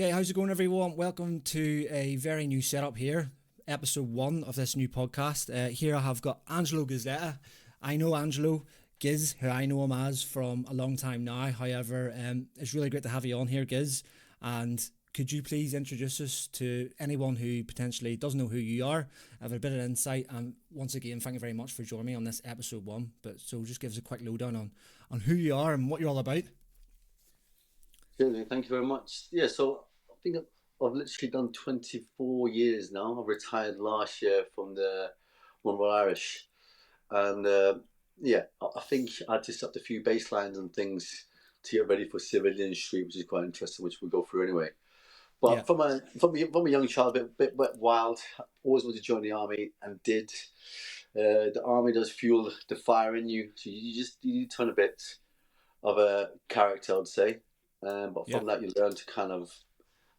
Okay, how's it going, everyone? Welcome to a very new setup here, episode one of this new podcast. Here I have got Angelo Gazzetta. I know Angelo Giz, who I know him as from a long time now. However, it's really great to have you on here, Giz. And could you please introduce us to anyone who potentially doesn't know who you are, have a bit of insight, and once again, thank you very much for joining me on this episode one. But so just give us a quick lowdown on who you are and what you're all about. Certainly, thank you very much. Yeah, so I think I've literally done 24 years now. I retired last year from the Royal Irish, and yeah, I think I just upped a few baselines and things to get ready for civilian street, which is quite interesting, which we'll go through anyway. Yeah, But from a young child, a bit wild, always wanted to join the army and did. The army does fuel the fire in you, so you turn a bit of a character, I'd say. But yeah, from that, you learn to kind of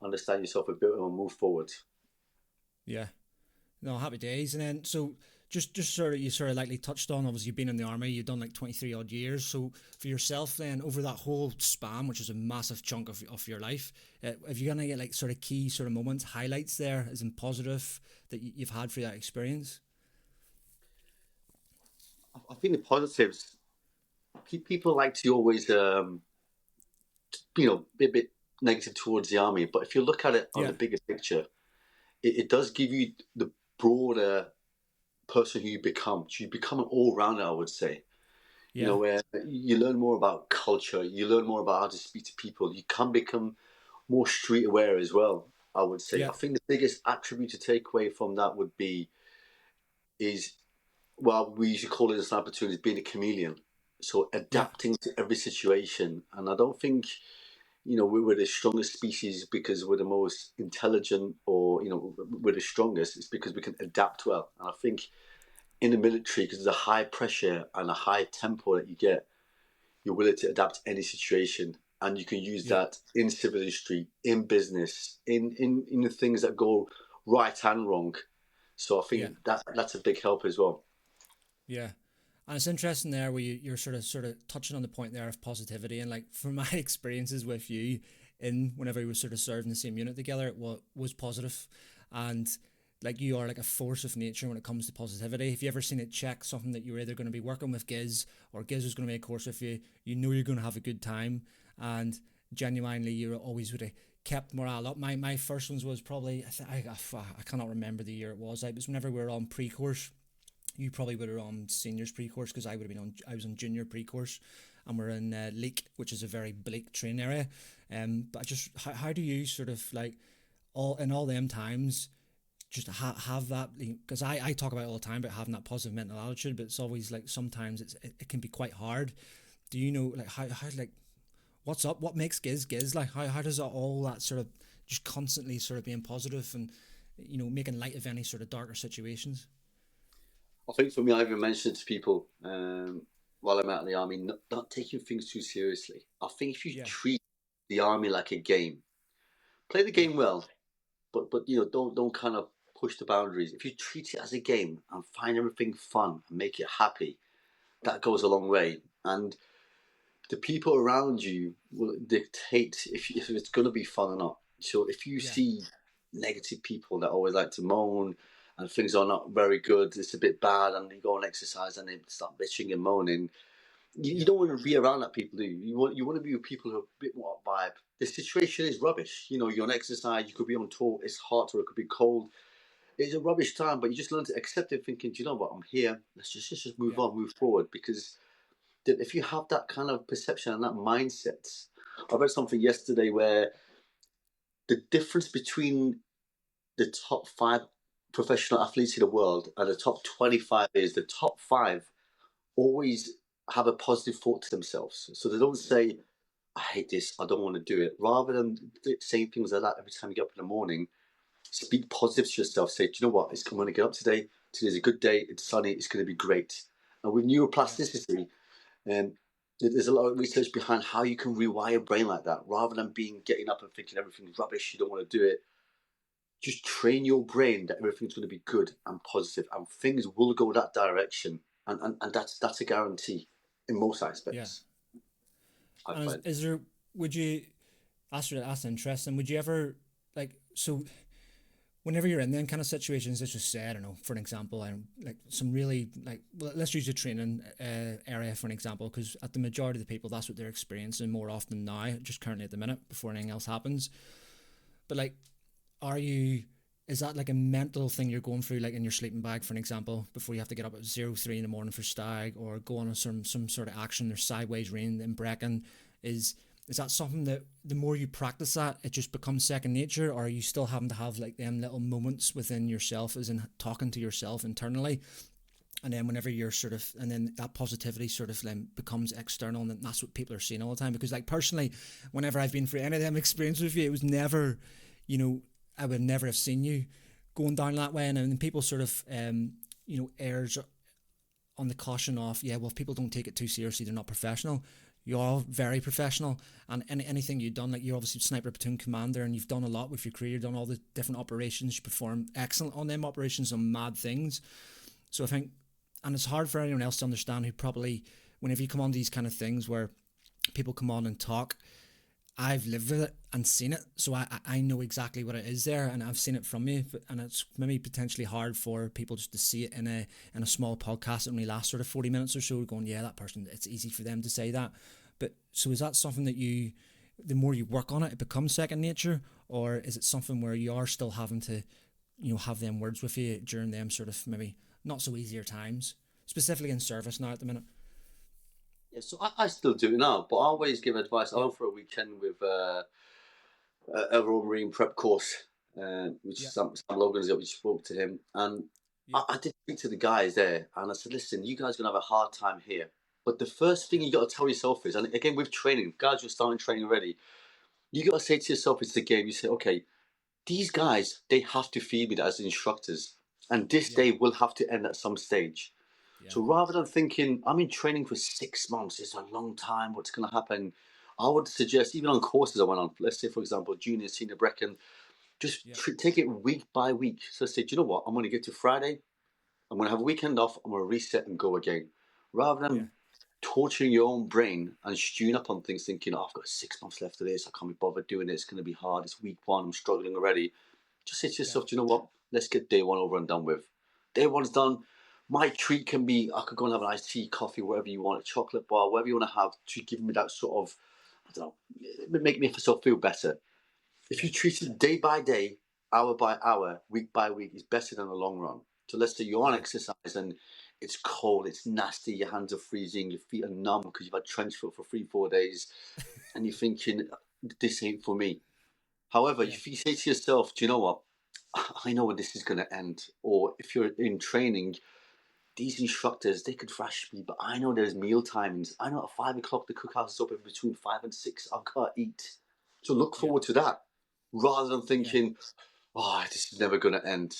understand yourself a bit and move forward. yeah. No, happy days. And then so just sort of you sort of lightly touched on, obviously you've been in the army, you've done like 23 odd years. So for yourself then over that whole span, which is a massive chunk of your life, have you gonna get like sort of key sort of moments, highlights there as in positive that you've had through that experience? I think the positives, people like to always, be a bit negative towards the army. But if you look at it on Yeah, the bigger picture, it does give you the broader person who you become. So you become an all-rounder, I would say. yeah, Where you learn more about culture, you learn more about how to speak to people. You can become more street aware as well, I would say. yeah, I think the biggest attribute to take away from that would be is, well, we usually call it as an opportunity being a chameleon. So yeah, adapting to every situation. And I don't think, we're the strongest species because we're the most intelligent or, we're the strongest. It's because we can adapt well. And I think in the military, because there's a high pressure and a high tempo that you get, you're willing to adapt to any situation. And you can use yeah, that in civil industry, in business, in the things that go right and wrong. So I yeah, think that's a big help as well. yeah. And it's interesting there where you're sort of touching on the point there of positivity and like from my experiences with you in whenever we were sort of serving the same unit together, it was positive. And like you are like a force of nature when it comes to positivity. If you ever seen it check something that you're either going to be working with Giz or Giz is going to be a course with you, you know you're going to have a good time. And genuinely, you're always would have kept morale up. My first ones was probably I cannot remember the year it was. It was whenever we were on pre-course. You probably would have on seniors pre-course because I was on junior pre-course, and we're in Leek, which is a very bleak train area. But just how do you sort of like all them times just have that, because I talk about it all the time about having that positive mental attitude, but it's always like sometimes it can be quite hard. Do you know like how like what's up, what makes Giz like how does all that sort of just constantly sort of being positive and making light of any sort of darker situations? I think for me, I even mentioned to people while I'm out in the army, not taking things too seriously. I think if you Yeah, treat the army like a game, play the yeah, game well, but don't kind of push the boundaries. If you treat it as a game and find everything fun and make it happy, that goes a long way. And the people around you will dictate if it's going to be fun or not. So if you yeah, see negative people that always like to moan and things are not very good, it's a bit bad, and you go and exercise and they start bitching and moaning, you yeah, don't want to be around that people, do you? You want to be with people who are a bit more vibe. The situation is rubbish. You're on exercise, you could be on tour, it's hot or it could be cold. It's a rubbish time, but you just learn to accept it, thinking, do you know what, I'm here. Let's just move yeah, on, move forward, because that if you have that kind of perception and that mindset, I read something yesterday where the difference between the top five professional athletes in the world and the top 25 is the top five always have a positive thought to themselves. So they don't say, I hate this, I don't want to do it. Rather than saying things like that every time you get up in the morning, speak positive to yourself. Say, do you know what? I'm going to get up today. Today's a good day. It's sunny. It's going to be great. And with yeah, neuroplasticity, um, there's a lot of research behind how you can rewire your brain like that. Rather than getting up and thinking everything's rubbish, you don't want to do it. Just train your brain that everything's going to be good and positive, and things will go that direction. And that's a guarantee in most yeah. aspects, I And find. is there would you That's interesting. Would you ever like so? Whenever you're in them kind of situations, let's just say, I don't know, for an example, I'm like some really like, let's use the training area for an example, because at the majority of the people, that's what they're experiencing more often now, just currently at the minute, before anything else happens. But like, are you? Is that like a mental thing you're going through, like in your sleeping bag, for an example, before you have to get up at 03 in the morning for stag, or go on some sort of action or sideways rain in Brecon? Is that something that the more you practice that, it just becomes second nature, or are you still having to have like them little moments within yourself, as in talking to yourself internally, and then whenever you're sort of, and then that positivity sort of then becomes external, and that's what people are seeing all the time? Because like personally, whenever I've been through any of them experiences with you, it was never, you know, I would never have seen you going down that way, and then people sort of, airs on the caution of, yeah, well, if people don't take it too seriously, they're not professional. You're all very professional, and anything you've done, like you're obviously sniper platoon commander, and you've done a lot with your career. You've done all the different operations. You perform excellent on them operations, on mad things. So I think, and it's hard for anyone else to understand who probably, whenever you come on these kind of things where people come on and talk, I've lived with it and seen it, so I know exactly what it is there, and I've seen it from you. And it's maybe potentially hard for people just to see it in a small podcast that only lasts sort of 40 minutes or so. Going, yeah, that person, it's easy for them to say that. But so is that something that you, the more you work on it, it becomes second nature, or is it something where you are still having to, have them words with you during them sort of maybe not so easier times, specifically in service now at the minute? Yeah, so I still do it now, but I always give advice. I Yeah, went for a weekend with a Royal Marine prep course, which yeah, Sam Logan's got. We spoke to him, and yeah, I did speak to the guys there, and I said, "Listen, you guys are gonna have a hard time here, but the first thing yeah, you got to tell yourself is, and again with training, guys, you're starting training already. You got to say to yourself, it's the game. You say, okay, these guys, they have to feed me as instructors, and this yeah, day will have to end at some stage. yeah, So rather than thinking, I'm in training for 6 months, it's a long time, what's going to happen? I would suggest, even on courses I went on, let's say, for example, junior, senior Brecken, just yeah, take it week by week. So say, do you know what? I'm going to get to Friday, I'm going to have a weekend off, I'm going to reset and go again. Rather yeah, than torturing your own brain and stewing up on things, thinking, oh, I've got 6 months left of this, I can't be bothered doing it, it's going to be hard, it's week one, I'm struggling already. Just say to yeah, yourself, do you know what? Let's get day one over and done with. Day one's done. My treat can be, I could go and have an iced tea, coffee, whatever you want, a chocolate bar, whatever you want to have to give me that sort of, I don't know, make me feel better. If yeah, you treat it day by day, hour by hour, week by week, it's better than the long run. So let's say you're on yeah, exercise and it's cold, it's nasty, your hands are freezing, your feet are numb because you've had trench foot for 3, 4 days, and you're thinking, this ain't for me. However, yeah, if you say to yourself, do you know what? I know when this is going to end. Or if you're in training, these instructors, they could thrash me, but I know there's meal timings. I know at 5 o'clock the cookhouse is open between 5 and 6. I've got to eat. So look yeah, forward to that rather than yeah, thinking, oh, this is never going to end.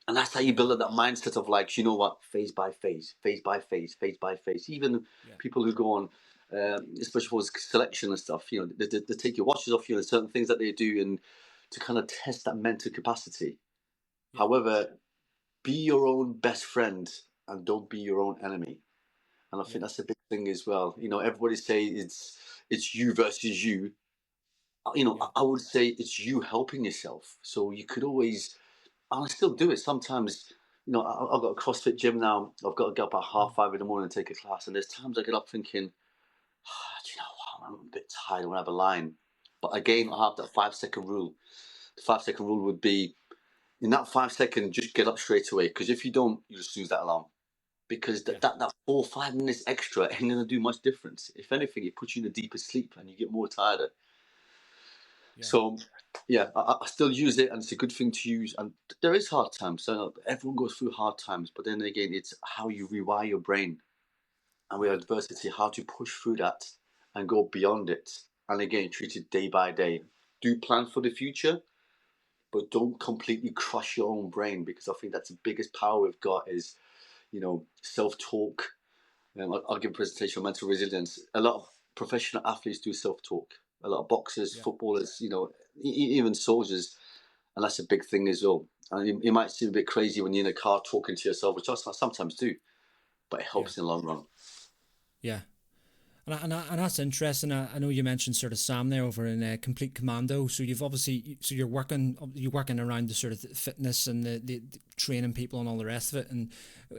And that's how you yeah, build up that mindset of like, you know what, phase by phase, phase by phase, phase by phase. Even yeah, people who go on, especially for selection and stuff, they take your watches off you and certain things that they do and to kind of test that mental capacity. yeah, However, be your own best friend and don't be your own enemy. And I yeah, think that's a big thing as well. Everybody say it's you versus you. yeah, I would say it's you helping yourself. So you could always, and I still do it sometimes. I've got a CrossFit gym now. I've got to get up at mm, 5:30 in the morning and take a class. And there's times I get up thinking, do you know what? I'm a bit tired. I want to have a line. But again, yeah, I have that 5 second rule. The 5 second rule would be in that 5 second, just get up straight away. Because if you don't, you just lose that alarm. Because yeah, that 4 or 5 minutes extra ain't going to do much difference. If anything, it puts you in a deeper sleep and you get more tired. yeah, So, yeah, I still use it, and it's a good thing to use. And there is hard times. So everyone goes through hard times, but then again, it's how you rewire your brain, and with yeah, adversity, how to push through that and go beyond it. And again, treat it day by day. Do plan for the future, but don't completely crush your own brain, because I think that's the biggest power we've got is self-talk. I'll give a presentation on mental resilience. A lot of professional athletes do self-talk. A lot of boxers, yeah, footballers, even soldiers, and that's a big thing as well. And it might seem a bit crazy when you're in a car talking to yourself, which I sometimes do, but it yeah, helps in the long run. yeah. And that's interesting. I know you mentioned sort of Sam there over in Complete Commando. So you've obviously you're working around the sort of fitness and the training people and all the rest of it. And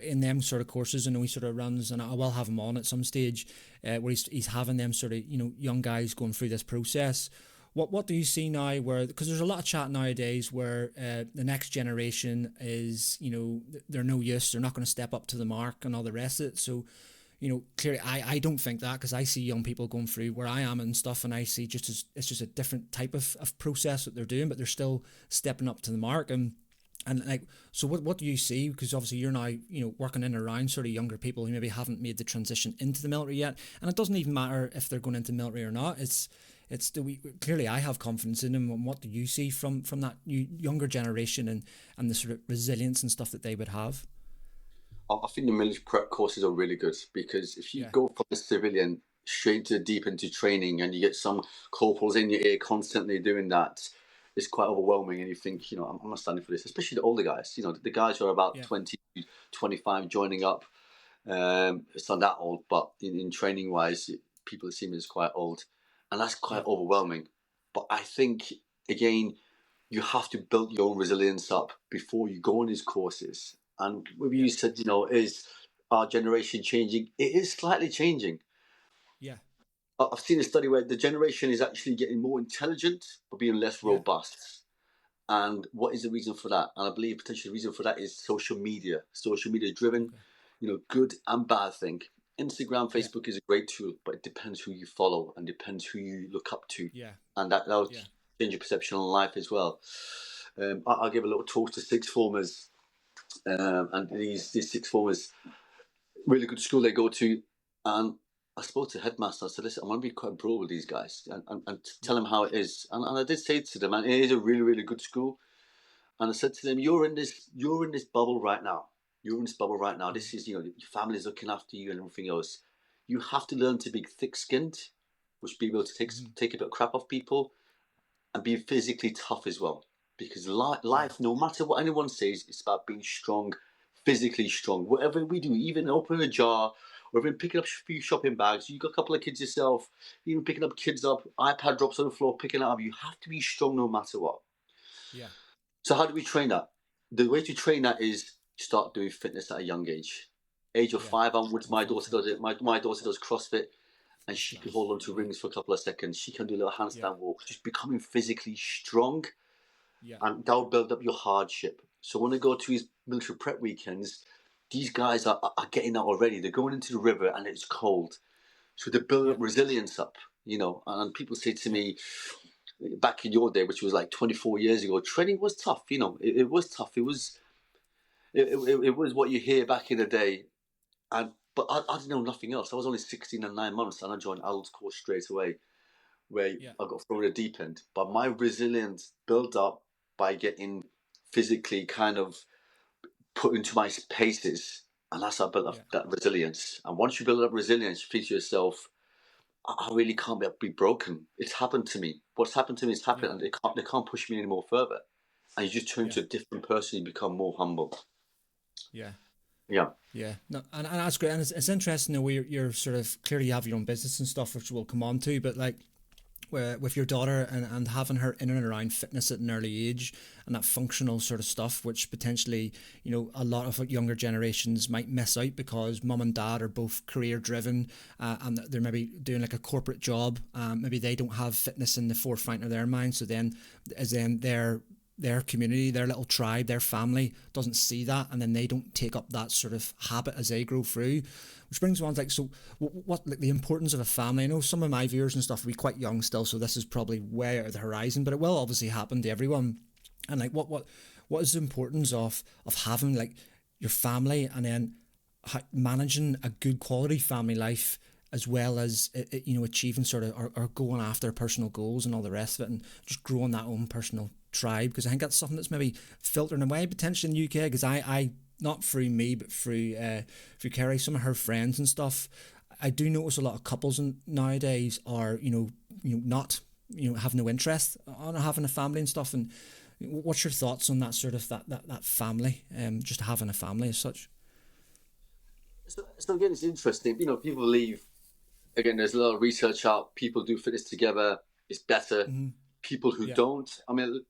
in them sort of courses, I know he sort of runs, and I will have him on at some stage where he's having them sort of young guys going through this process. What do you see now? Where because there's a lot of chat nowadays where the next generation is they're no use, they're not going to step up to the mark and all the rest of it. So clearly I don't think that, because I see young people going through where I am and stuff, and I see it's just a different type of process that they're doing, but they're still stepping up to the mark. And like, so what do you see? Because obviously you're now, working in and around sort of younger people who maybe haven't made the transition into the military yet. And it doesn't even matter if they're going into the military or not. Clearly I have confidence in them. And what do you see from that younger generation and the sort of resilience and stuff that they would have? I think the military prep courses are really good, because if you go from a civilian straight to deep into training and you get some corporals in your ear constantly doing that, it's quite overwhelming. And you think, I'm not standing for this, especially the older guys. The guys who are about 20, 25 joining up. It's not that old, but in training wise, people see me as quite old. And that's quite overwhelming. But I think, again, you have to build your own resilience up before you go on these courses. And what you said, is our generation changing? It is slightly changing. Yeah. I've seen a study where the generation is actually getting more intelligent, but being less robust. And what is the reason for that? And I believe potentially the reason for that is social media driven, good and bad thing. Instagram, Facebook is a great tool, but it depends who you follow and depends who you look up to. Yeah. And that'll change your perception on life as well. I'll give a little talk to sixth formers. And these sixth formers, really good school they go to, and I spoke to the headmaster. I said, listen, I'm going to be quite broad with these guys and tell them how it is. And I did say to them, and it is a really, really good school. And I said to them, you're in this bubble right now. You're in this bubble right now. This is, your family's looking after you and everything else. You have to learn to be thick-skinned, which be able to take a bit of crap off people, and be physically tough as well. Because life, no matter what anyone says, it's about being strong, physically strong. Whatever we do, even opening a jar, or even picking up a few shopping bags, you got a couple of kids yourself, even picking up kids up, iPad drops on the floor, picking it up, you have to be strong no matter what. Yeah. So how do we train that? The way to train that is start doing fitness at a young age. Age of 5 onwards, my daughter does it. My daughter does CrossFit, and she can hold on to rings for a couple of seconds. She can do a little handstand walk, just becoming physically strong. Yeah. And that'll build up your hardship. So when they go to these military prep weekends, these guys are getting that already. They're going into the river and it's cold. So they build up resilience up, and people say to me, back in your day, which was like 24 years ago, training was tough. It was tough. It was what you hear back in the day. But I didn't know nothing else. I was only 16 and 9 months and I joined adult course straight away, where I got thrown in the deep end. But my resilience built up by getting physically kind of put into my paces, and that's how I built up that resilience. And once you build up resilience, you think to yourself, I really can't be broken. It's happened to me. What's happened to me is happened, and they can't push me any more further. And you just turn into a different person. You become more humble. Yeah. No, and that's great. And it's interesting the way you're sort of clearly you have your own business and stuff, which we'll come on to, but like, with your daughter and having her in and around fitness at an early age and that functional sort of stuff, which potentially, a lot of younger generations might miss out because mum and dad are both career driven and they're maybe doing like a corporate job. Maybe they don't have fitness in the forefront of their mind. So then their community, their little tribe, their family doesn't see that, and then they don't take up that sort of habit as they grow through. Which brings me on to like, so what like the importance of a family? I know some of my viewers and stuff will be quite young still, so this is probably way out of the horizon, but it will obviously happen to everyone. And like, what is the importance of having like your family, and then managing a good quality family life, as well as achieving sort of or going after personal goals and all the rest of it, and just growing that own personal tribe? Because I think that's something that's maybe filtering away potentially in the UK. Because I not through me, but through Kerry, some of her friends and stuff, I do notice a lot of couples nowadays are not have no interest on having a family and stuff. And what's your thoughts on that sort of that family, just having a family as such? So again, it's interesting. People believe again, there's a lot of research out. People do fitness together. It's better. Mm-hmm. People who Yeah. don't, I mean,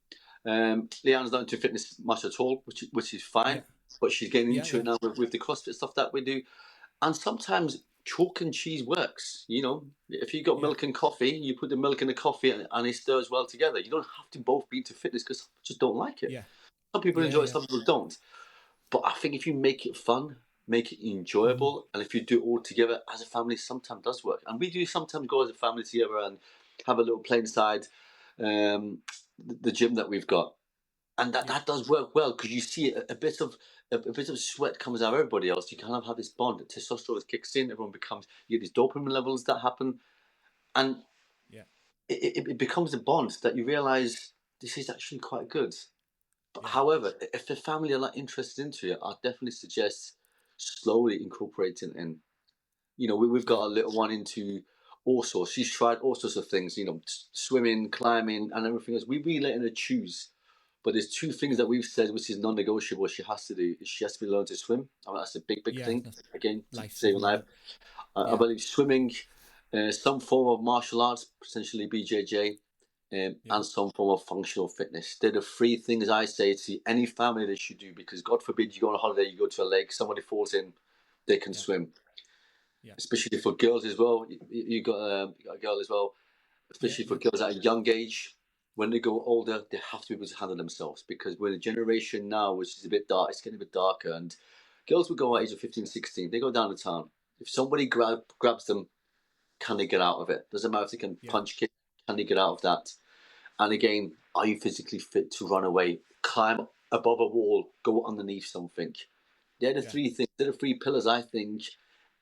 Leanne's not into fitness much at all, which is fine. Yeah. But she's getting Yeah. into Yeah. it now with the CrossFit stuff that we do. And sometimes chalk and cheese works. You know, if you got Yeah. milk and coffee, you put the milk in the coffee and it stirs well together. You don't have to both be into fitness because some people just don't like it. Yeah. Some people Yeah. enjoy it, Yeah. some people don't. But I think if you make it fun, make it Mm-hmm. enjoyable, and if you do it all together as a family, sometimes does work. And we do sometimes go as a family together and have a little play inside the gym that we've got, and Yeah. that does work well because you see a bit of a bit of sweat comes out of everybody else. You kind of have this bond. Testosterone kicks in. Everyone becomes, you get these dopamine levels that happen, and Yeah. it becomes a bond that you realize this is actually quite good. But Yeah. however, if the family are not interested into it, I definitely suggest slowly incorporating in. You know, we've Yeah. got a little one into all sorts. She's tried all sorts of things, you know, swimming, climbing, and everything else. We've been letting her choose. But there's two things Yeah. that we've said which is non-negotiable. She has to do. She has to be learn to swim. I mean, that's a big, big Yeah. thing. That's Again, to life, save a isn't life. it? I Yeah. believe swimming, some form of martial arts, potentially BJJ, Yeah. and some form of functional fitness. They're the three things I say to any family they should do because God forbid you go on a holiday, you go to a lake, somebody falls in, they can Yeah. swim. Yeah. Especially for girls as well. You got a girl as well. Yeah. Especially for Yeah. girls at a young age. When they go older, they have to be able to handle themselves because we're in a generation now which is a bit dark. It's getting a bit darker, and girls will go at Yeah. age of 15, 16. They go down to town. If somebody grabs them, can they get out of it? Doesn't matter if they can Yeah. punch, kick. Can they get out of that? And again, are you physically fit to run away, climb above a wall, go underneath something? They're the Yeah. three things. They're the three pillars I think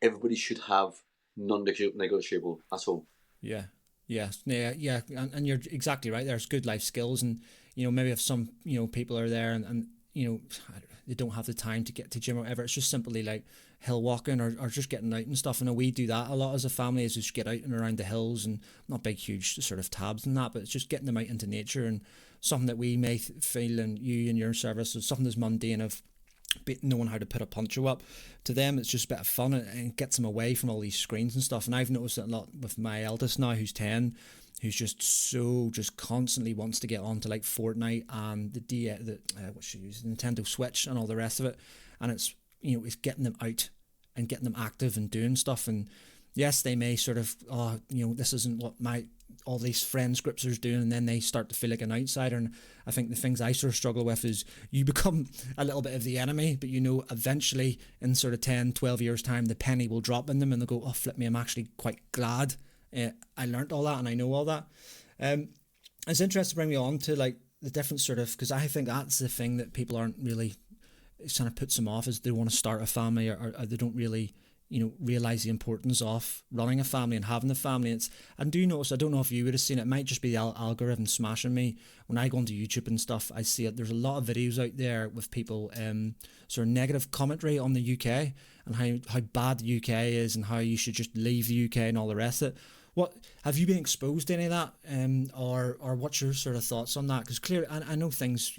everybody should have non-negotiable at all. Yeah. Yeah. Yeah. Yeah. And you're exactly right. There's good life skills, and maybe if some people are there and they don't have the time to get to gym or whatever, it's just simply like hill walking or just getting out and stuff. And we do that a lot as a family, is just get out and around the hills, and not big huge sort of tabs and that, but it's just getting them out into nature. And something that we may feel, and you and your service, is something that's mundane of knowing how to put a poncho up. To them it's just a bit of fun, and gets them away from all these screens and stuff. And I've noticed it a lot with my eldest now, who's 10, who's just constantly wants to get onto like Fortnite and what she uses, the Nintendo Switch and all the rest of it. And it's getting them out and getting them active and doing stuff. And yes, they may sort of, this isn't what all these friends groups are doing, and then they start to feel like an outsider. And I think the things I sort of struggle with is you become a little bit of the enemy, but eventually in sort of 10, 12 years time, the penny will drop in them and they'll go, oh, flip me, I'm actually quite glad I learned all that and I know all that. It's interesting to bring me on to like the different sort of, because I think that's the thing that people aren't really, it kind of puts them off, is they want to start a family, or they don't really realize the importance of running a family and having a family. I do notice, I don't know if you would have seen it, might just be the algorithm smashing me. When I go onto YouTube and stuff, I see it. There's a lot of videos out there with people sort of negative commentary on the UK and how bad the UK is and how you should just leave the UK and all the rest of it. What have you been exposed to any of that, or what's your sort of thoughts on that? Because clearly, I know things,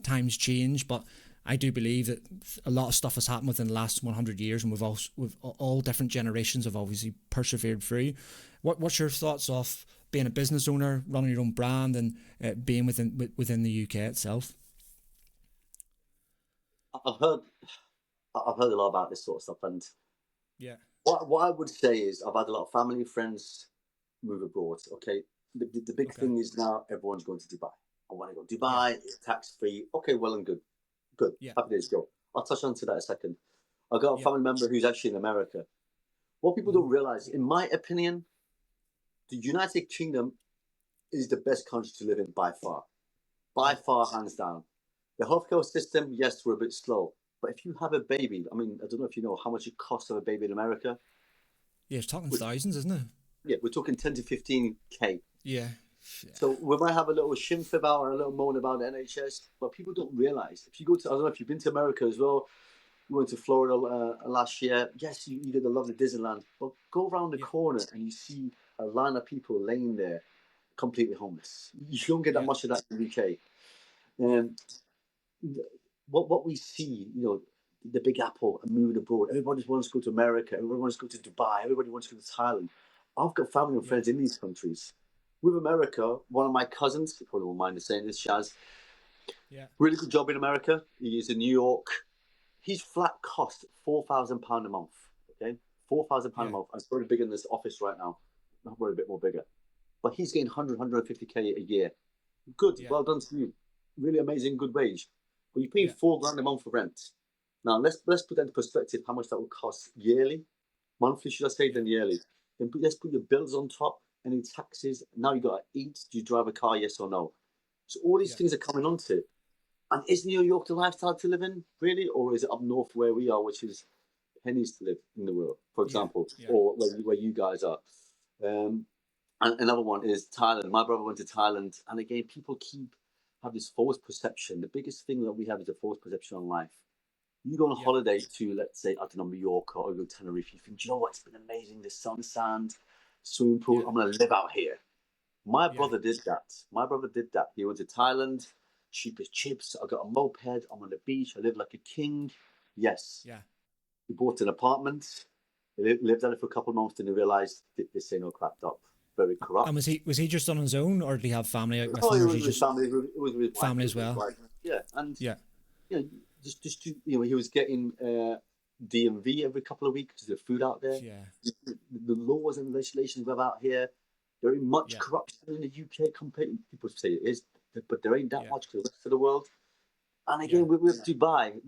times change, but I do believe that a lot of stuff has happened within the last 100 years, and we've all different generations have obviously persevered through. What's your thoughts of being a business owner, running your own brand, and being within the UK itself? I've heard I've heard a lot about this sort of stuff, and Yeah. what I would say is I've had a lot of family friends move abroad. Okay, the big Okay. thing is now everyone's going to Dubai. I want to go Yeah. Dubai. It's tax free. Okay, well and good. Yeah. Happy days, go. I'll touch on to that in a second. I've got a family member who's actually in America. What people don't realize, in my opinion, the United Kingdom is the best country to live in by far. By far, hands down. The healthcare system, yes, we're a bit slow. But if you have a baby, I mean, I don't know if you know how much it costs to have a baby in America. Yeah, it's talking thousands, isn't it? Yeah, we're talking 10 to 15K. Yeah. So we might have a little shimph about or a little moan about the NHS, but people don't realize. If you go to, I don't know if you've been to America as well. We went to Florida last year. Yes, you get the lovely Disneyland, but go around the corner and you see a line of people laying there, completely homeless. You don't get that much of that in the UK. What we see, the Big Apple and moving abroad. Everybody wants to go to America. Everybody wants to go to Dubai. Everybody wants to go to Thailand. I've got family and Yeah. friends in these countries. With America, one of my cousins, you probably won't mind me saying this, Shaz, Yeah. really good job in America. He is in New York. His flat cost £4,000 a month. Okay, £4,000 a Yeah. month. I'm very big in this office right now. I'm probably a bit more bigger, but he's getting 150K a year. Good, Yeah. well done to you. Really amazing, good wage. But you're paying Yeah. £4,000 a month for rent. Now let's put that into perspective. How much that would cost yearly, monthly, should I say, Yeah. then yearly. Then let's put your bills on top, any taxes. Now you got to eat. Do you drive a car? Yes or no? So all these Yeah. things are coming onto it. And is New York the lifestyle to live in, really? Or is it up north where we are, which is pennies to live in the world, for Yeah. example, Yeah. or where you guys are? And another one is Thailand. My brother went to Thailand. And again, people have this false perception. The biggest thing that we have is a false perception on life. You go on a Yeah. holiday to, let's say, I don't know, Mallorca or go to Tenerife. You think, you know what, it's been amazing. The sun, sand, swimming pool. Yeah. I'm going to live out here. My Yeah. brother did that. My brother did that. He went to Thailand, cheapest chips. I got a moped. I'm on the beach. I live like a king. Yes. Yeah. He bought an apartment. He lived on it for a couple of months and he realised this ain't all cracked up. Very And corrupt. was he just on his own, or did he have family out with Oh, him, it or is was he with his just family. It was with his wife. family It as was with his well? wife. Yeah. And, Yeah. you know, just to, you know, he was getting DMV every couple of weeks. There's food out there. Yeah. The laws and legislations we have out here, there ain't much Yeah. corruption in the UK compared. People say it is, but there ain't that Yeah. much for the rest of the world. And Yeah. again, with Dubai,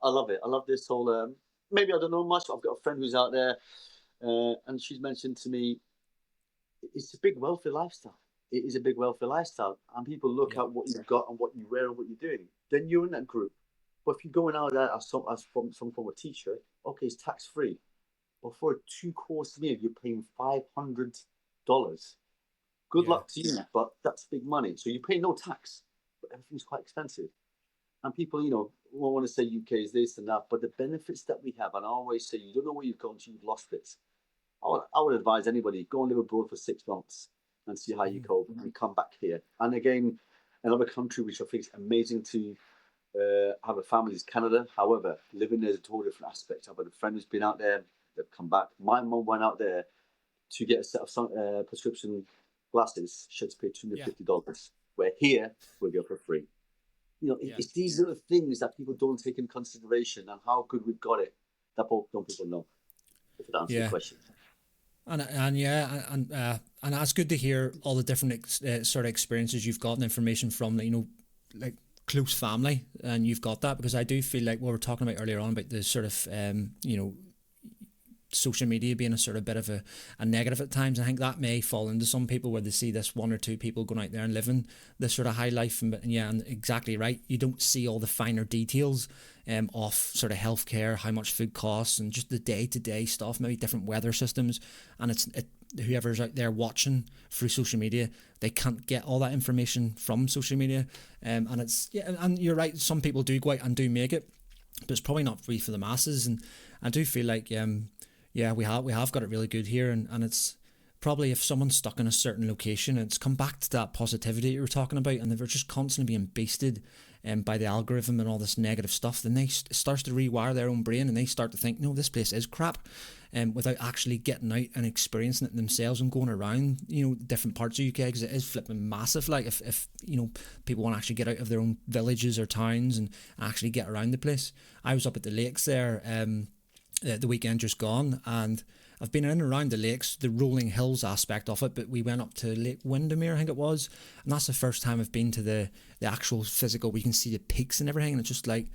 I love it. I love this whole. Maybe I don't know much. But I've got a friend who's out there, and she's mentioned to me, it's a big wealthy lifestyle. It is a big wealthy lifestyle, and people look Yeah. at what you've got and what you wear and what you're doing. Then you're in that group. But if you're going out there as some form of t-shirt, okay, it's tax free. But for a 2-course meal, you're paying $500. Good Yeah. luck to you, but that's big money. So you pay no tax, but everything's quite expensive. And people, won't want to say UK is this and that, but the benefits that we have, and I always say, you don't know where you've gone until you've lost it. I would advise anybody, go and live abroad for 6 months and see how you cope and come back here. And again, another country which I think is amazing to have a family is Canada. However, living there is a totally different aspect. I've got a friend who's been out there, they've come back. My mum went out there to get a set of prescription glasses. She had to pay $250, where here we'll go for free. It's these little things that people don't take into consideration and how good we've got it that don't people know. If it answers your question. And that's good to hear all the different sort of experiences you've got and information from, like close family, and you've got that, because I do feel like what we were talking about earlier on about the sort of social media being a sort of bit of a negative at times. I think that may fall into some people where they see this one or two people going out there and living this sort of high life, and exactly right, you don't see all the finer details of sort of healthcare, how much food costs, and just the day-to-day stuff, maybe different weather systems. And whoever's out there watching through social media, they can't get all that information from social media, and you're right, some people do go out and do make it, but it's probably not free for the masses. And I do feel like we have got it really good here, and it's probably, if someone's stuck in a certain location, it's come back to that positivity you were talking about, and they're just constantly being beasted by the algorithm and all this negative stuff, then they starts to rewire their own brain, and they start to think, no, this place is crap, without actually getting out and experiencing it themselves and going around different parts of UK, because it is flipping massive. Like if people want to actually get out of their own villages or towns and actually get around the place. I was up at the lakes there the weekend just gone, and I've been in and around the lakes, the rolling hills aspect of it, but we went up to Lake Windermere, I think it was, and that's the first time I've been to the actual physical, we can see the peaks and everything, and it's just like,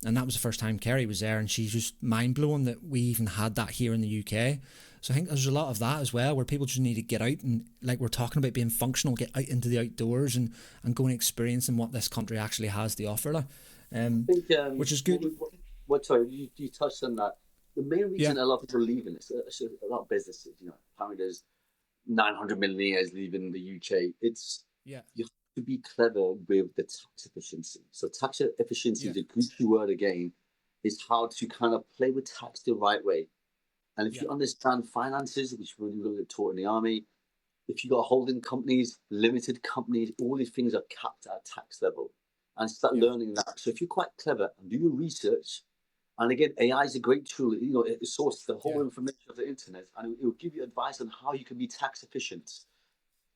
and that was the first time Kerry was there, and she's just mind-blowing that we even had that here in the UK. So I think there's a lot of that as well, where people just need to get out and, like we're talking about, being functional, get out into the outdoors and go and experience what this country actually has to offer, I think, which is good. Sorry, you touched on that. The main reason a lot of people are leaving is a lot of businesses. Apparently there's 900 millionaires leaving the UK. You have to be clever with the tax efficiency. So tax efficiency is a good word again. Is how to kind of play with tax the right way. And if you understand finances, which we're going to get taught in the army, if you got holding companies, limited companies, all these things are capped at a tax level, and start learning that. So if you're quite clever and do your research, And again, AI is a great tool. It sources the whole Yeah. information of the internet, and it will give you advice on how you can be tax efficient.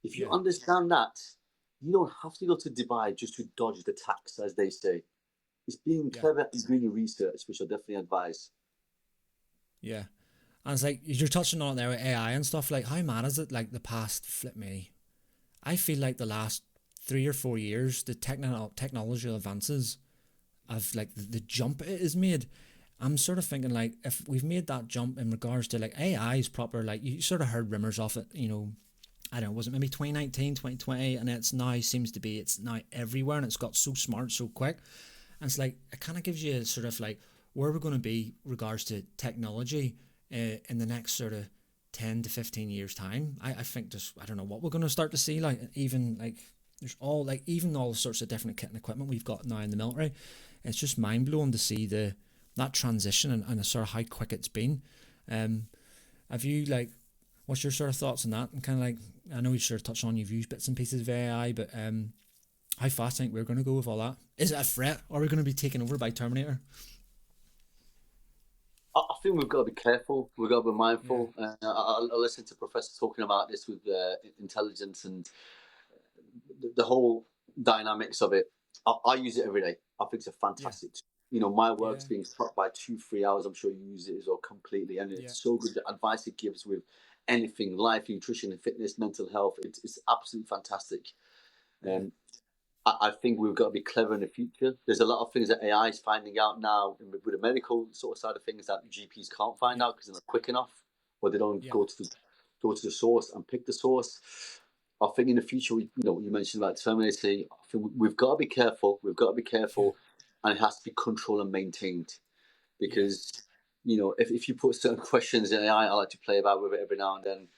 If you Yeah. understand that, you don't have to go to Dubai just to dodge the tax, as they say. It's being Yeah. clever and doing your research, which I definitely advise. Yeah. And it's like you're touching on it there with AI and stuff. Like, how mad is it? Like the past, flip me. I feel like the last 3 or 4 years, the technological advances of like the jump it is made. I'm sort of thinking like if we've made that jump in regards to like AI is proper, like you sort of heard rumors of it, I don't know, was it maybe 2019, 2020, and it's now everywhere and it's got so smart so quick. And it's like it kind of gives you sort of like where we're going to be regards to technology in the next sort of 10 to 15 years time. I think just I don't know what we're going to start to see, like even like there's all like even all sorts of different kit and equipment we've got now in the military. It's just mind blowing to see that transition and sort of how quick it's been. um have you like what's your sort of thoughts on that? And kind of like I know you sort of touched on you've used bits and pieces of AI, but how fast do you think we're going to go with all that? Is it a threat? Or are we going to be taken over by Terminator? I think we've got to be careful. We've got to be Yeah. mindful. I listened to Professor talking about this with intelligence and the whole dynamics of it. I use it every day. I think it's a Yeah. fantastic. My Yeah. work's being cut by 2-3 hours. I'm sure you use it as well completely, and Yeah. it's so good. The advice it gives with anything, life, nutrition, and fitness, mental health. It's absolutely fantastic. Yeah. Um, I think we've got to be clever in the future. There's a lot of things that AI is finding out now with the medical sort of side of things that GPs can't find Yeah. out because they're not quick enough, or they don't Yeah. go to the source and pick the source. I think in the future, you mentioned about Terminator. I think we've got to be careful. We've got to be Yeah. careful, and it has to be controlled and maintained Yeah. because if you put certain questions in AI, I like to play about with it every now and then.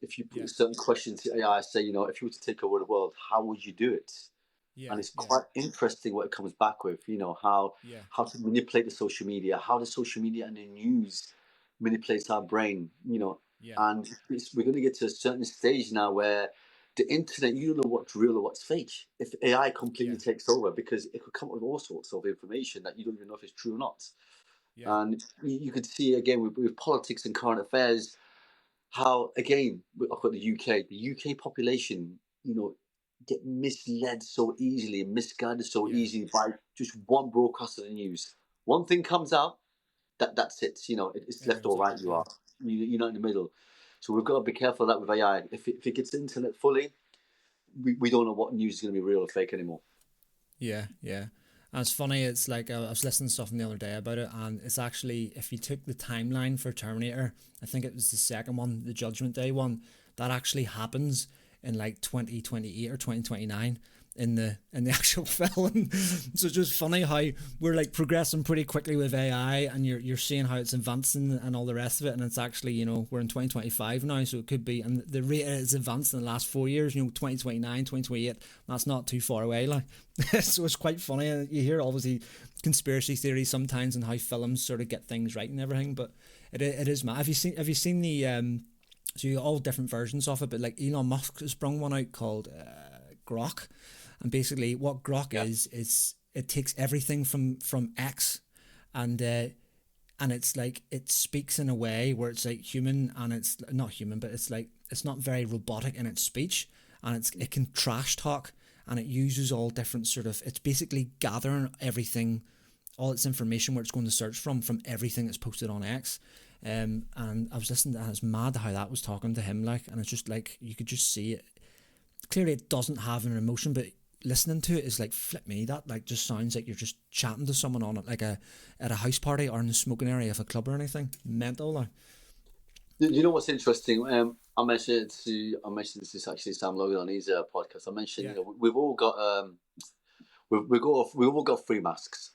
If you Yeah. put certain questions to AI, say if you were to take over the world, how would you do it? Yeah. And it's Yeah. quite interesting what it comes back with. How Yeah. how to manipulate the social media, how the social media and the news manipulates our brain. Yeah. And we're going to get to a certain stage now where the internet, you don't know what's real or what's fake. If AI completely Yeah. takes over, because it could come up with all sorts of information that you don't even know if it's true or not. Yeah. And you could see again with politics and current affairs how again I've got the UK. The UK population, get misled so easily and misguided so Yeah. easily by just one broadcast of the news. One thing comes out, that's it. It's There left or goes that. right. You Yeah. are you're not in the middle. So we've got to be careful of that with AI. If it gets internet fully, we don't know what news is going to be real or fake anymore. Yeah. Yeah. And it's funny, it's like I was listening to something the other day about it, and it's actually, if you took the timeline for Terminator, I think it was the second one, the Judgment Day one, that actually happens in like 2028 or 2029 in the actual film. So it's just funny how we're like progressing pretty quickly with AI, and you're seeing how it's advancing and all the rest of it, and it's actually, we're in 2025 now, so it could be, and the rate it's advanced in the last 4 years, 2029, 2028, that's not too far away, like. So it's quite funny, and you hear obviously conspiracy theories sometimes and how films sort of get things right and everything, but it is mad. Have you seen the so you got all different versions of it, but like Elon Musk has sprung one out called Grok, and basically what Grok Yeah. is it takes everything from X, and it's like it speaks in a way where it's like human, and it's not human, but it's like it's not very robotic in its speech, and it can trash talk, and it uses all different sort of, it's basically gathering everything, all its information where it's going to search from everything that's posted on X. And I was listening to that, and it's mad how that was talking to him, like, and it's just like you could just see it. Clearly, it doesn't have an emotion, but listening to it is like, flip me, that like just sounds like you're just chatting to someone on it, like at a house party or in the smoking area of a club or anything. Mental, like. You know what's interesting? I mentioned this to actually Sam Logan on his podcast. I mentioned Yeah, we've all got we've all got free masks.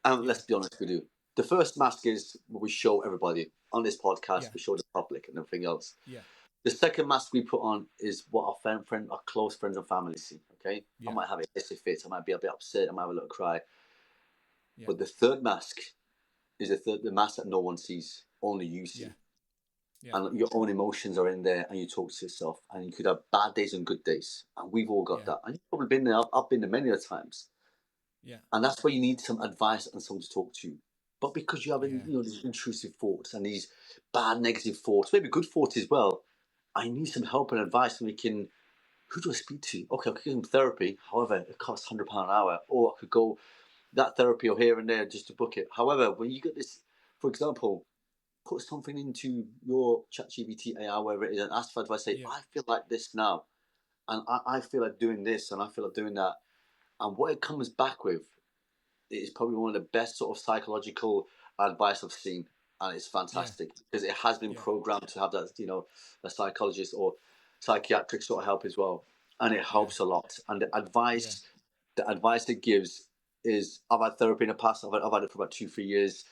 And yeah, let's be honest with you. The first mask is what we show everybody on this podcast. yeah, We show the public and everything else. yeah, The second mask we put on is what our close friends and family see. Okay, I yeah, might have a hissy fit. I might be a bit upset. I might have a little cry. yeah, But the third mask is the mask that no one sees. Only you yeah, see, yeah, and your own emotions are in there, and you talk to yourself. And you could have bad days and good days, and we've all got yeah, that. And you've probably been there. I've been there many a times. yeah, And that's where you need some advice and someone to talk to. But because you're having, Yeah. these intrusive thoughts and these bad negative thoughts, maybe good thoughts as well, I need some help and advice. And we can, who do I speak to? Okay, I could give them therapy. However, it costs £100 an hour, or I could go that therapy or here and there just to book it. However, when you get this, for example, put something into your ChatGPT AI, wherever it is, and ask for advice. Say, Yeah. I feel like this now, and I feel like doing this, and I feel like doing that. And what it comes back with is probably one of the best sort of psychological advice I've seen, and it's Yeah. fantastic because it has been Yeah. programmed to have that, a psychologist or psychiatric sort of help as well, and it Yeah. helps a lot. And Yeah. the advice it gives is, I've had therapy in the past. I've had it for about 2-3 years,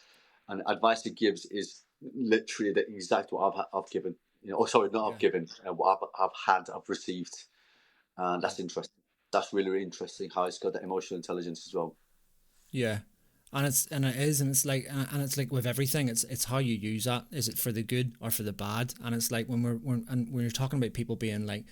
and the advice it gives is literally the exact what I've given. Oh, sorry, not I've Yeah. given, what I've received, and Yeah. that's interesting. That's really, really interesting how it's got that emotional intelligence as well. Yeah. And it's like and it's like with everything, it's how you use that. Is it for the good or for the bad? And it's like when you're talking about people being like,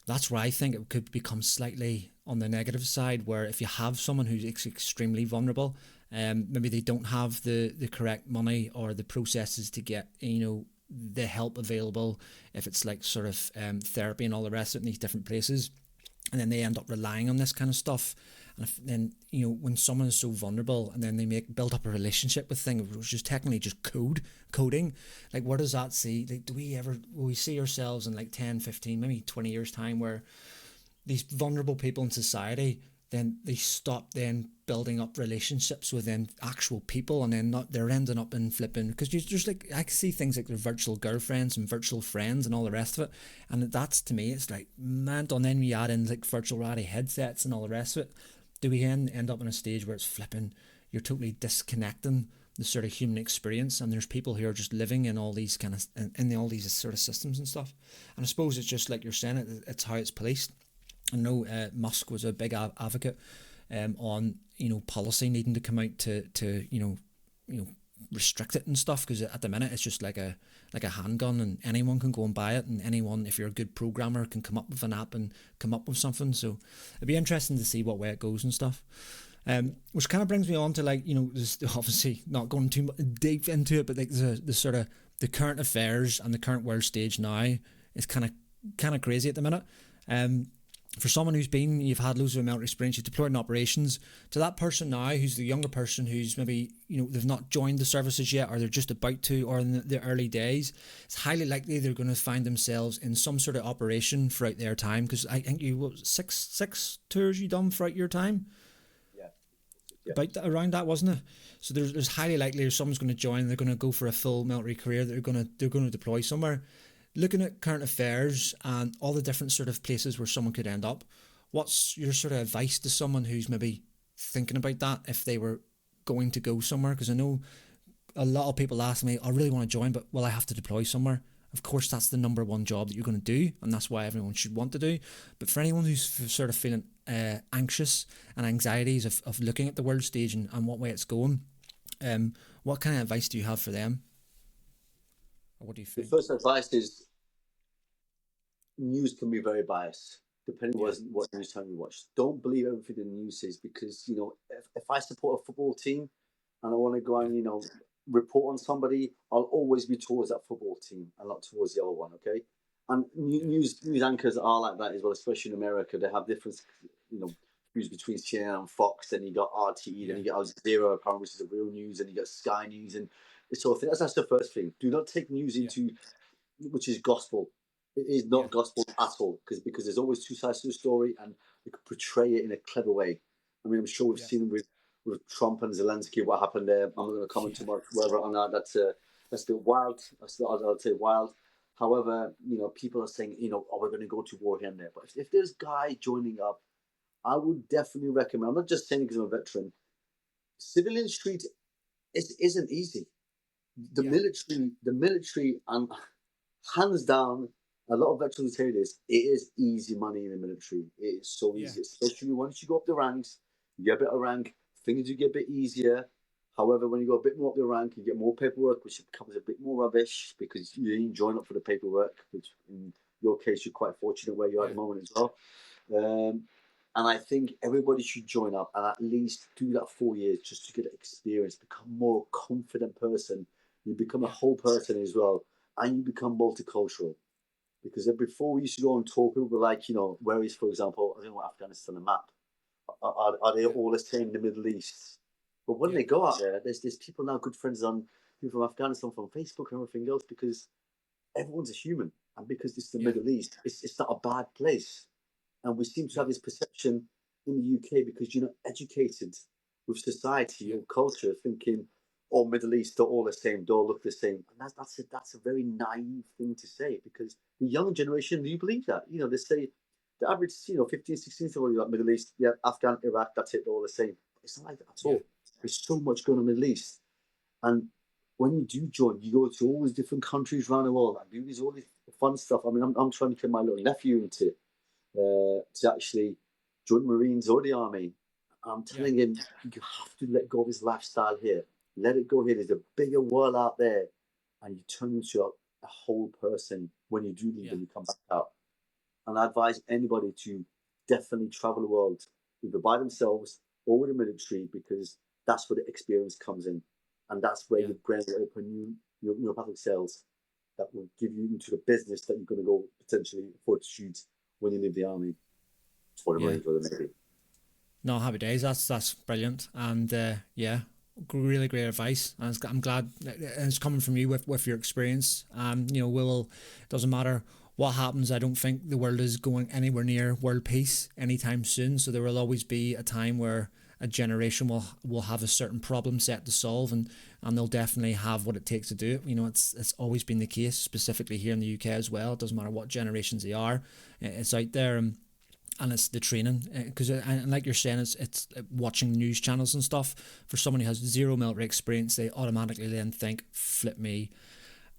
that's where I think it could become slightly on the negative side, where if you have someone who's extremely vulnerable, maybe they don't have the correct money or the processes to get the help available, if it's like sort of therapy and all the rest of it in these different places, and then they end up relying on this kind of stuff. And then when someone is so vulnerable and then they build up a relationship with things which is technically just coding, like where does that see, like will we see ourselves in like 10, 15, maybe 20 years time, where these vulnerable people in society, then they stop then building up relationships with then actual people, and then not they're ending up in flipping, because you just like, I can see things like their virtual girlfriends and virtual friends and all the rest of it, and that's, to me, it's like mental. And then we add in like virtual reality headsets and all the rest of it. Do we then end up in a stage where it's flipping, you're totally disconnecting the sort of human experience, and there's people who are just living in all these kind of in all these sort of systems and stuff? And I suppose it's just like you're saying, it's how it's policed. I know Musk was a big advocate on policy needing to come out to restrict it and stuff, because at the minute it's just like a handgun, and anyone can go and buy it, and anyone, if you're a good programmer, can come up with an app and come up with something. So it'd be interesting to see what way it goes and stuff. Which kind of brings me on to, like, this, obviously not going too deep into it, but like the sort of the current affairs and the current world stage now is kind of crazy at the minute. For someone you've had loads of military experience, you've deployed in operations, to that person now who's the younger person, who's maybe, they've not joined the services yet, or they're just about to, or in the early days, it's highly likely they're going to find themselves in some sort of operation throughout their time. Because I think six tours you done throughout your time? Yeah, yeah. Around that, wasn't it? So there's highly likely someone's going to join, they're going to go for a full military career, they're going to deploy somewhere. Looking at current affairs and all the different sort of places where someone could end up, what's your sort of advice to someone who's maybe thinking about that, if they were going to go somewhere? Because I know a lot of people ask me, I really want to join, but will I have to deploy somewhere? Of course, that's the number one job that you're going to do, and that's why everyone should want to do. But for anyone who's sort of feeling anxious and anxieties of looking at the world stage and what way it's going, what kind of advice do you have for them? Or what do you The think? first advice is, news can be very biased depending Yeah, on what news channel you watch. Don't believe everything the news says, because if I support a football team and I want to go yeah, and report on somebody, I'll always be towards that football team and not towards the other one. Okay, and yeah, news anchors are like that as well, especially in America. They have different views between CNN and Fox. Then you got RTE, then yeah, you get Al Jazeera, apparently, which is the real news, and you got Sky News, and this sort of thing. That's the first thing. Do not take news yeah, into which is gospel. It is yeah, not gospel at all, because there's always two sides to the story, and you can portray it in a clever way. I mean, I'm sure we've yeah, seen with Trump and Zelensky what happened there. I'm not going to comment yeah, too much whether on that. That's a bit wild. I'd say wild. However, people are saying, oh, we're going to go to war here and there. But if there's guy joining up, I would definitely recommend. I'm not just saying because I'm a veteran. Civilian street isn't easy. yeah, The military, and hands down, a lot of veterans will tell you this, it is easy money in the military. It is so yeah, easy, especially once you go up the ranks, you get a bit of rank, things do get a bit easier. However, when you go a bit more up the rank, you get more paperwork, which becomes a bit more rubbish because you ain't join up for the paperwork, which in your case, you're quite fortunate where you are at yeah, the moment as well. Um, And I think everybody should join up and at least do that 4 years just to get experience, become more confident person. You become a Yeah. whole person as well, and you become multicultural. Because before we used to go and talk, we were like, where is, for example, I don't know, Afghanistan a map. Are they Yeah. all the same in the Middle East? But when Yeah. they go out there, there's people now, good friends on people from Afghanistan from Facebook and everything else, because everyone's a human, and because it's the Yeah. Middle East, it's not a bad place. And we seem to Yeah. have this perception in the UK because you're not educated with society Yeah. or culture, thinking, "Oh, Middle East, they're all the same, they all look the same." And that's a very naive thing to say, because the young generation do believe that. They say the average, 15, 16 year old, like Middle East, yeah, Afghan, Iraq, that's it, they're all the same. It's not like that at Yeah. all. There's so much going on in the Middle East. And when you do join, you go to all these different countries around the world and do all this fun stuff. I mean, I'm trying to get my little nephew into to actually join Marines or the Army. I'm Yeah. telling him, you have to let go of his lifestyle here. Let it go here. There's a bigger world out there. And you turn into a whole person when you do leave Yeah. and you come back out. And I advise anybody to definitely travel the world, either by themselves or with the military, because that's where the experience comes in. And that's where Yeah. your brain will open your neuropathic cells that will give you into the business that you're going to go potentially afford to shoot when you leave the army or the Yeah. Marines or the Navy. No, happy days. That's brilliant, and yeah, really great advice. And I'm glad it's coming from you with your experience. Will doesn't matter what happens. I don't think the world is going anywhere near world peace anytime soon. So there will always be a time where a generation will have a certain problem set to solve, and they'll definitely have what it takes to do it. It's always been the case, specifically here in the UK as well. It doesn't matter what generations they are, it's out there. And it's the training, because and like you're saying, it's watching news channels and stuff. For someone who has zero military experience, they automatically then think, flip me,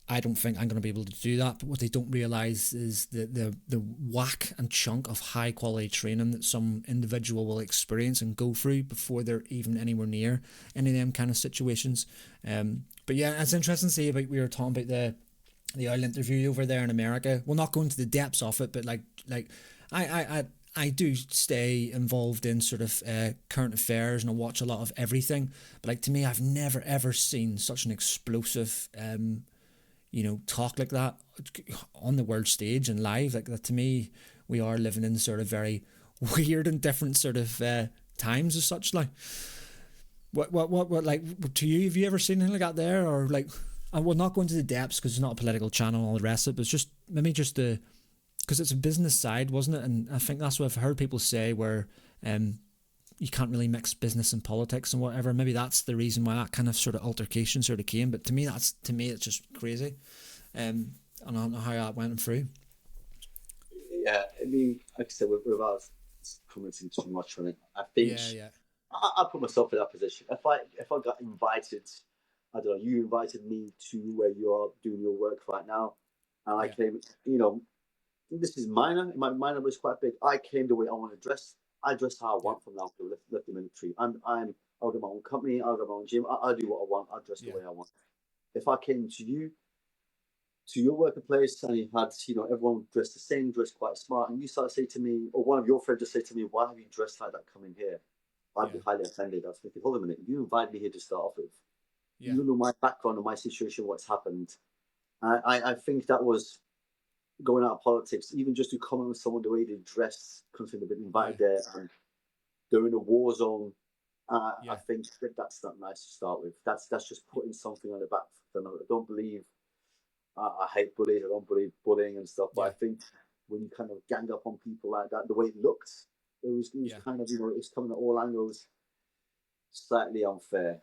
I don't think I'm going to be able to do that. But what they don't realise is the whack and chunk of high quality training that some individual will experience and go through before they're even anywhere near any of them kind of situations. But yeah, it's interesting to see about, we were talking about the oil interview over there in America. We'll not go into the depths of it, but like I do stay involved in sort of current affairs, and I watch a lot of everything. But like, to me, I've never ever seen such an explosive, talk like that on the world stage and live. Like that, to me, we are living in sort of very weird and different sort of times as such. Like, what like to you? Have you ever seen anything like that there, or like? I will not go into the depths because it's not a political channel and all the rest of it. But it's just maybe just the, because it's a business side, wasn't it? And I think that's what I've heard people say, where you can't really mix business and politics and whatever. Maybe that's the reason why that kind of sort of altercation sort of came. But to me, it's just crazy. I don't know how that went through. Yeah, I mean, like I said, without commenting too much on it, I think I put myself in that position. If I got invited, I don't know, you invited me to where you are doing your work right now, and I came, this is minor. My minor was quite big. I came the way I want to dress. I dress how I want from now to left the military. I'll get my own company. I'll get my own gym. I do what I want. I dress the way I want. If I came to you, to your workplace, and you had, everyone dressed the same, dressed quite smart, and you start to say to me, or one of your friends just say to me, "Why have you dressed like that coming here?" I'd be highly offended. I was thinking, hold on a minute, you invited me here to start off with. You know my background and my situation, what's happened. I think that was going out of politics, even just to comment on someone the way they dress, considering they've been invited there and they're in a war zone. I think that's not nice to start with. That's just putting something on the back for them. I don't believe. I hate bullies. I don't believe bullying and stuff. But I think when you kind of gang up on people like that, the way it looked, it was kind of, it's coming at all angles, slightly unfair.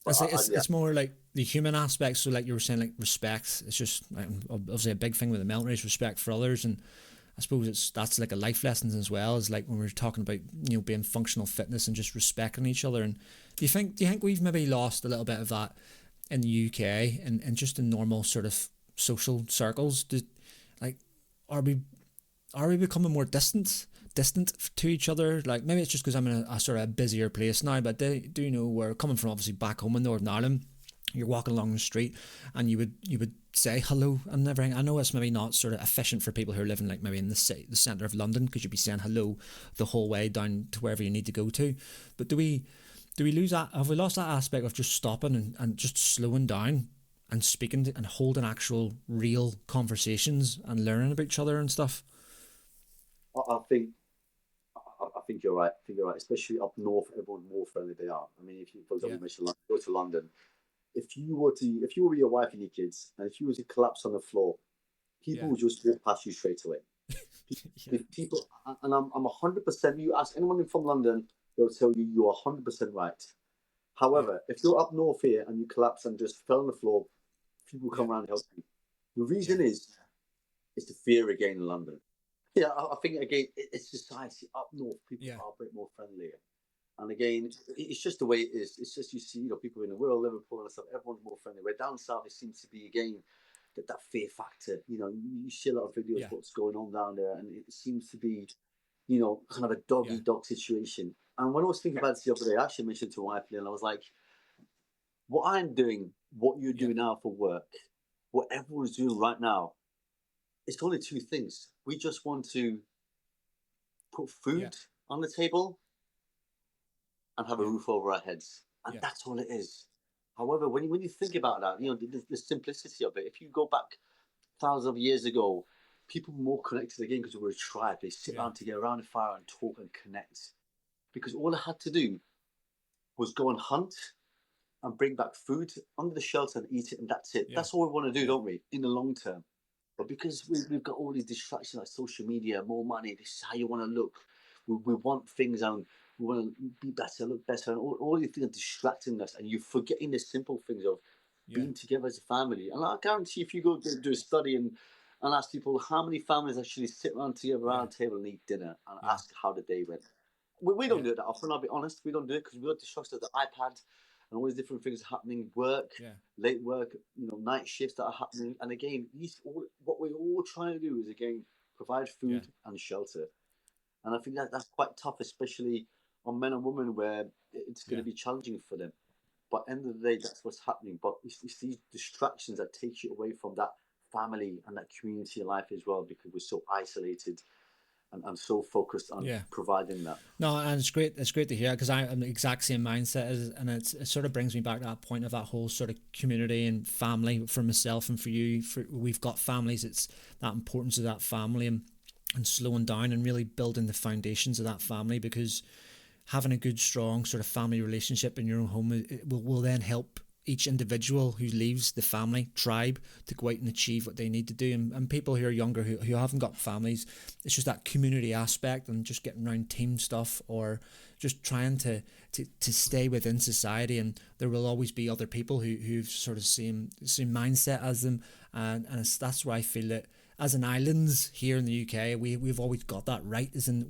It's more like the human aspect. So like you were saying, like respect. It's just like, obviously a big thing with the military is respect for others, and I suppose that's like a life lesson as well. As like when we're talking about being functional fitness and just respecting each other. And do you think we've maybe lost a little bit of that in the UK and just in normal sort of social circles? Are we becoming more distant to each other? Like, maybe it's just because I'm in a sort of busier place now, but do know we're coming from obviously back home in Northern Ireland. you're walking along the street and you would say hello and everything. I know it's maybe not sort of efficient for people who are living like maybe in the city, the centre of London, because you'd be saying hello the whole way down to wherever you need to go to. But do we lose that? Have we lost that aspect of just stopping and just slowing down and speaking and holding actual real conversations and learning about each other and stuff? I think I think you're right. I think you're right. Especially up north, everyone's more friendly they are. I mean, if you, for example, Yeah, you mentioned London, go to London. If you were with your wife and your kids, and if you were to collapse on the floor, people yeah, would just walk past you straight away. yeah, If people, and I'm 100%. You ask anyone from London, they'll tell you you're 100% right. yeah, However, if you're up north here and you collapse and just fell on the floor, people yeah, come around and help you. The yeah, reason is the fear again in London. Yeah, I think again it's society up north. People yeah, are a bit more friendlier. And again, it's just the way it is. It's just you see, people in the world, Liverpool and stuff. Everyone's more friendly. Where down south, it seems to be again that fear factor. You see a lot of videos yeah, of what's going on down there, and it seems to be, kind of a dog yeah, eat dog situation. And when I was thinking about this the other day, I actually mentioned to my wife, and I was like, what I'm doing, what you're yeah, doing now for work, what everyone's doing right now, it's only two things. We just want to put yeah, food on the table and have a yeah, roof over our heads. And yeah, that's all it is. However, when you think about that, the simplicity of it, if you go back thousands of years ago, people were more connected again because we were a tribe. They sit yeah, down together around the fire and talk and connect. Because all they had to do was go and hunt and bring back food under the shelter and eat it, and that's it. yeah, That's all we want to do, yeah, don't we, in the long term? But because we've got all these distractions like social media, more money, this is how you want to look. We want things and we want to be better, look better, and all these things are distracting us, and you're forgetting the simple things of yeah, being together as a family. And I guarantee if you go do a study and ask people how many families actually sit around together yeah, around a table and eat dinner and yeah, ask how the day went. We don't yeah, do it that often, I'll be honest. We don't do it because we're distracted with the iPad and all these different things happening, work, yeah, late work, night shifts that are happening. And again, what we're all trying to do is, again, provide yeah, food and shelter. And I think that's quite tough, especially on men and women where it's going yeah. to be challenging for them. But end of the day, that's what's happening. But it's these distractions that take you away from that family and that community life as well, because we're so isolated and so focused on Yeah. providing that. No, and it's great. It's great to hear because I'm the exact same mindset, and it sort of brings me back to that point of that whole sort of community and family for myself and for you. We've got families. It's that importance of that family and slowing down and really building the foundations of that family, because having a good, strong sort of family relationship in your own home will then help each individual who leaves the family tribe to go out and achieve what they need to do. And people who are younger who haven't got families, it's just that community aspect and just getting around team stuff or just trying to stay within society. And there will always be other people who've sort of same mindset as them, and that's where I feel that as an islands here in the UK, we've always got that right, is in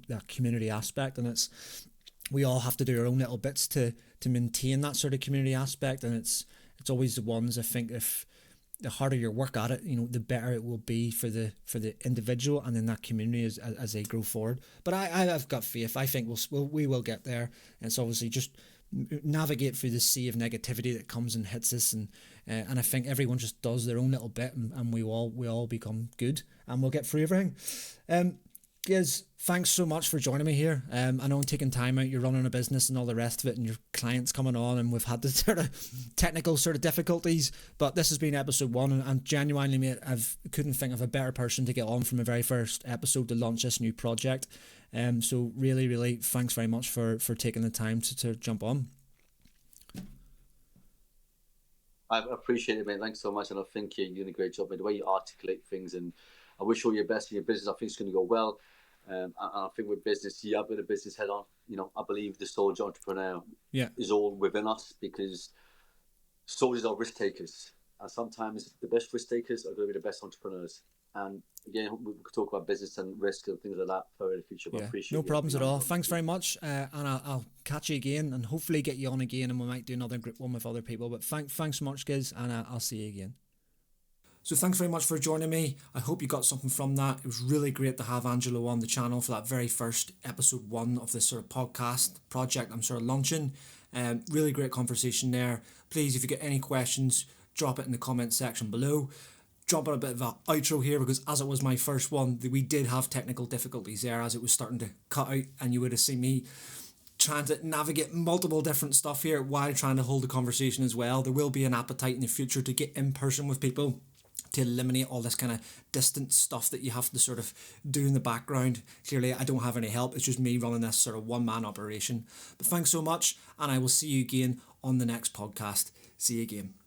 that community aspect, and we all have to do our own little bits to maintain that sort of community aspect. And it's always the ones, I think, if the harder you work at it, the better it will be for the individual and then that community as they grow forward. But I've got faith. I think we will get there. And it's obviously just navigate through the sea of negativity that comes and hits us, and I think everyone just does their own little bit, and we all become good, and we'll get through everything. Guys, thanks so much for joining me here. I know I'm taking time out, you're running a business and all the rest of it, and your clients coming on, and we've had the sort of technical sort of difficulties, but this has been episode 1, and genuinely, mate, I couldn't think of a better person to get on from the very first episode to launch this new project. So really, really thanks very much for taking the time to jump on. I appreciate it, mate. Thanks so much. And I think you're doing a great job, mate. The way you articulate things, and I wish you all your best in your business. I think it's going to go well. And I think with business, you have got a business head on. I believe the soldier entrepreneur is all within us, because soldiers are risk takers. And sometimes the best risk takers are going to be the best entrepreneurs. And again, we could talk about business and risk and things like that further in the future. But I appreciate no problems at all. Thanks very much, and I'll catch you again, and hopefully get you on again, and we might do another group one with other people. But thanks so much, guys, and I'll see you again. So thanks very much for joining me. I hope you got something from that. It was really great to have Angelo on the channel for that very first episode 1 of this sort of podcast project I'm sort of launching. Really great conversation there. Please, if you get any questions, drop it in the comments section below. Drop a bit of an outro here, because as it was my first one, we did have technical difficulties there as it was starting to cut out, and you would have seen me trying to navigate multiple different stuff here while trying to hold the conversation as well. There will be an appetite in the future to get in person with people, to eliminate all this kind of distant stuff that you have to sort of do in the background. Clearly, I don't have any help. It's just me running this sort of one-man operation. But thanks so much, and I will see you again on the next podcast. See you again.